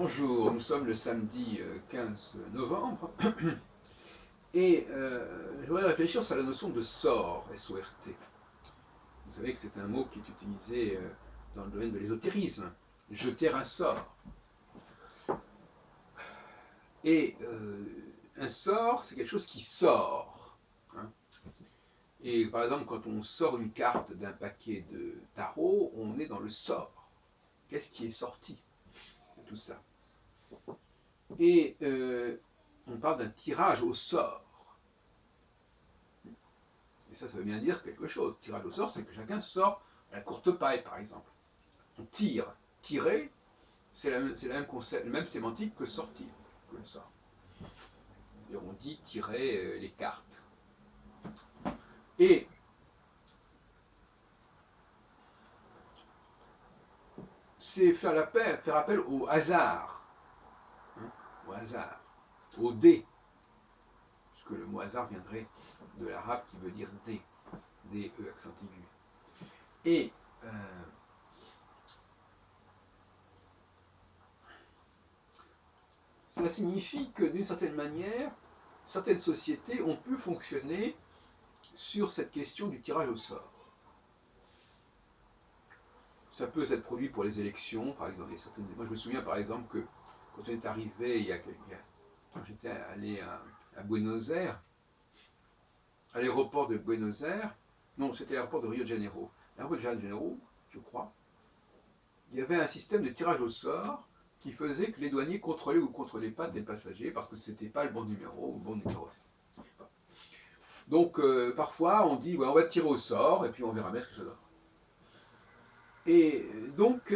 Bonjour, nous sommes le samedi 15 novembre et je voudrais réfléchir sur la notion de sort, S-O-R-T. Vous savez que c'est un mot qui est utilisé dans le domaine de l'ésotérisme, jeter un sort. Et un sort, c'est quelque chose qui sort. Hein. Et par exemple, quand on sort une carte d'un paquet de tarot, on est dans le sort. Qu'est-ce qui est sorti de tout ça? Et on parle d'un tirage au sort. Et ça veut bien dire quelque chose. Tirage au sort, c'est que chacun sort à la courte paille, par exemple. On tire. Tirer, c'est la même concept, le même sémantique que sortir, que le sort. Et on dit tirer les cartes. Et c'est faire appel au hasard. Hein, au hasard. Au dé. Puisque le mot hasard viendrait de l'arabe qui veut dire dé. D-E accent aigu. Et cela signifie que d'une certaine manière, certaines sociétés ont pu fonctionner sur cette question du tirage au sort. Ça peut s'être produit pour les élections, par exemple. Moi, je me souviens, par exemple, que quand on est arrivé, quand j'étais allé à Buenos Aires, à l'aéroport de Buenos Aires, non, c'était l'aéroport de Rio de Janeiro. L'aéroport de Rio de Janeiro, je crois, il y avait un système de tirage au sort qui faisait que les douaniers contrôlaient ou contrôlaient pas tes passagers parce que c'était pas le bon numéro ou le bon numéro. Donc, parfois, on dit, ouais, on va tirer au sort et puis on verra bien ce que ça donne. Et donc,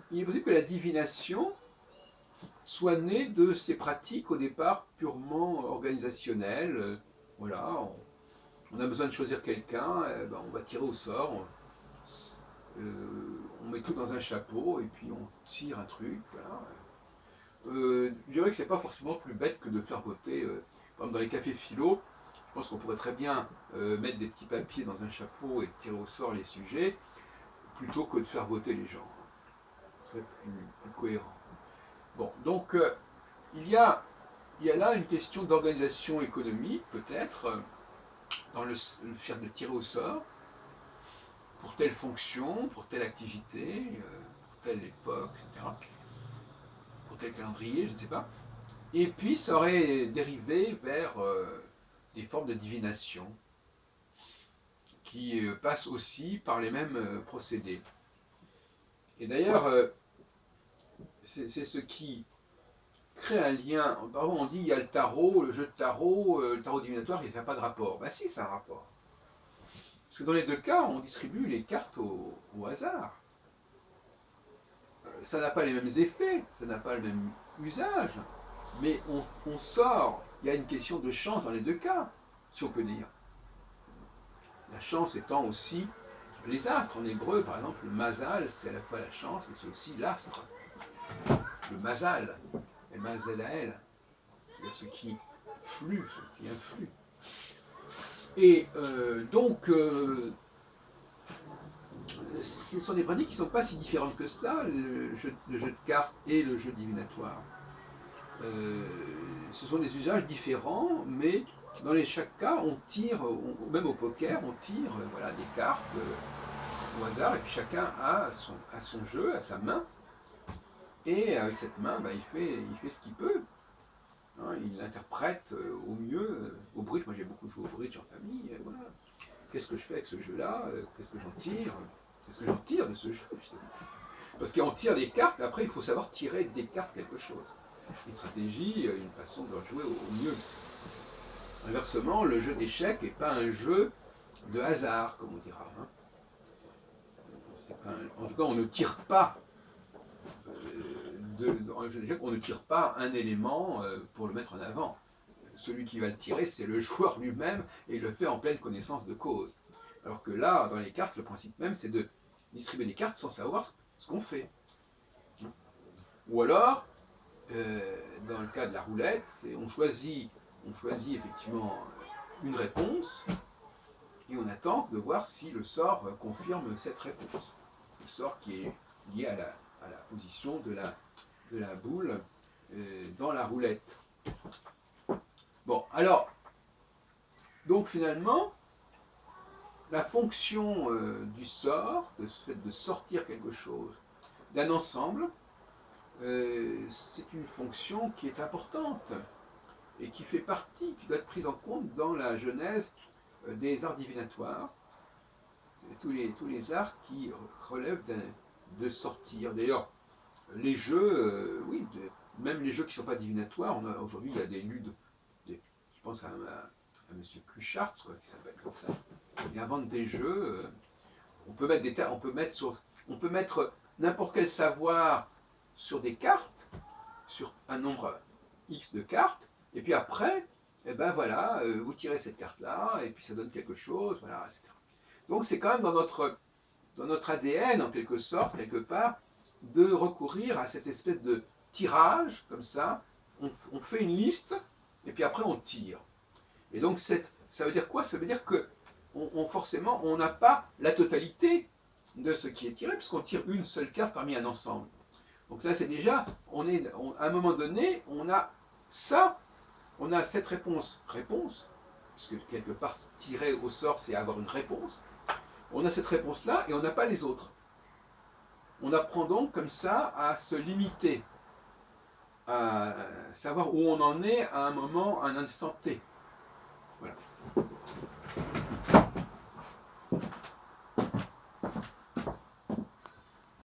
il est possible que la divination soit née de ces pratiques au départ purement organisationnelles. Voilà, on a besoin de choisir quelqu'un, ben on va tirer au sort, on met tout dans un chapeau et puis on tire un truc. Voilà. Je dirais que c'est pas forcément plus bête que de faire voter, par exemple dans les cafés philo, je pense qu'on pourrait très bien mettre des petits papiers dans un chapeau et tirer au sort les sujets, plutôt que de faire voter les gens. Ce serait plus cohérent. Bon, donc il y a là une question d'organisation économique, peut-être, dans le fait de tirer au sort, pour telle fonction, pour telle activité, pour telle époque, etc., pour tel calendrier, je ne sais pas. Et puis ça aurait dérivé vers des formes de divination qui passent aussi par les mêmes procédés. Et d'ailleurs, c'est ce qui crée un lien. Parfois on dit il y a le tarot, le jeu de tarot, le tarot divinatoire, il n'y a pas de rapport. Ben si, c'est un rapport. Parce que dans les deux cas, on distribue les cartes au hasard. Ça n'a pas les mêmes effets, ça n'a pas le même usage, mais on sort. Il y a une question de chance dans les deux cas, si on peut dire. La chance étant aussi les astres. En hébreu, par exemple, le mazal, c'est à la fois la chance, mais c'est aussi l'astre. Le mazal, et mazelael, c'est-à-dire ce qui flue, ce qui influe. Et donc, ce sont des pratiques qui ne sont pas si différentes que cela, le jeu de cartes et le jeu divinatoire. Ce sont des usages différents, mais dans chaque cas, on tire, même au poker, on tire voilà, des cartes au hasard, et puis chacun a son jeu, a sa main, et avec cette main, bah, il fait ce qu'il peut. Hein, il l'interprète au mieux. Au bridge, moi j'ai beaucoup joué au bridge en famille. Voilà. Qu'est-ce que je fais avec ce jeu-là? Qu'est-ce que j'en tire? Qu'est-ce que j'en tire de ce jeu, justement? Parce qu'on tire des cartes, mais après il faut savoir tirer des cartes quelque chose. Une stratégie, une façon de jouer au mieux. Inversement, le jeu d'échecs n'est pas un jeu de hasard, comme on dira. Hein. En tout cas, on ne tire pas dans un jeu d'échecs, on ne tire pas un élément pour le mettre en avant. Celui qui va le tirer, c'est le joueur lui-même, et il le fait en pleine connaissance de cause. Alors que là, dans les cartes, le principe même, c'est de distribuer des cartes sans savoir ce qu'on fait. Ou alors, dans le cas de la roulette, on choisit effectivement une réponse, et on attend de voir si le sort confirme cette réponse. Le sort qui est lié à la position de de la boule dans la roulette. Bon, alors, donc finalement, la fonction du sort, de ce fait de sortir quelque chose d'un ensemble, c'est une fonction qui est importante et qui fait partie, qui doit être prise en compte dans la genèse des arts divinatoires, tous les arts qui relèvent de sortir. D'ailleurs, les jeux, oui, même les jeux qui ne sont pas divinatoires, aujourd'hui il y a des ludes, je pense à M. Cuchart, qui s'appelle comme ça, il invente des jeux, on peut mettre on peut mettre n'importe quel savoir sur des cartes, sur un nombre X de cartes, et puis après, eh ben voilà, vous tirez cette carte-là, et puis ça donne quelque chose, voilà, etc. Donc c'est quand même dans notre ADN, en quelque sorte, quelque part, de recourir à cette espèce de tirage, comme ça, on fait une liste, et puis après on tire. Et donc ça veut dire quoi? Ça veut dire que forcément, on n'a pas la totalité de ce qui est tiré, puisqu'on tire une seule carte parmi un ensemble. Donc là, c'est déjà, à un moment donné, on a ça, on a cette réponse, puisque quelque part, tirer au sort, c'est avoir une réponse. On a cette réponse-là et on n'a pas les autres. On apprend donc comme ça à se limiter, à savoir où on en est à un moment, à un instant T. Voilà.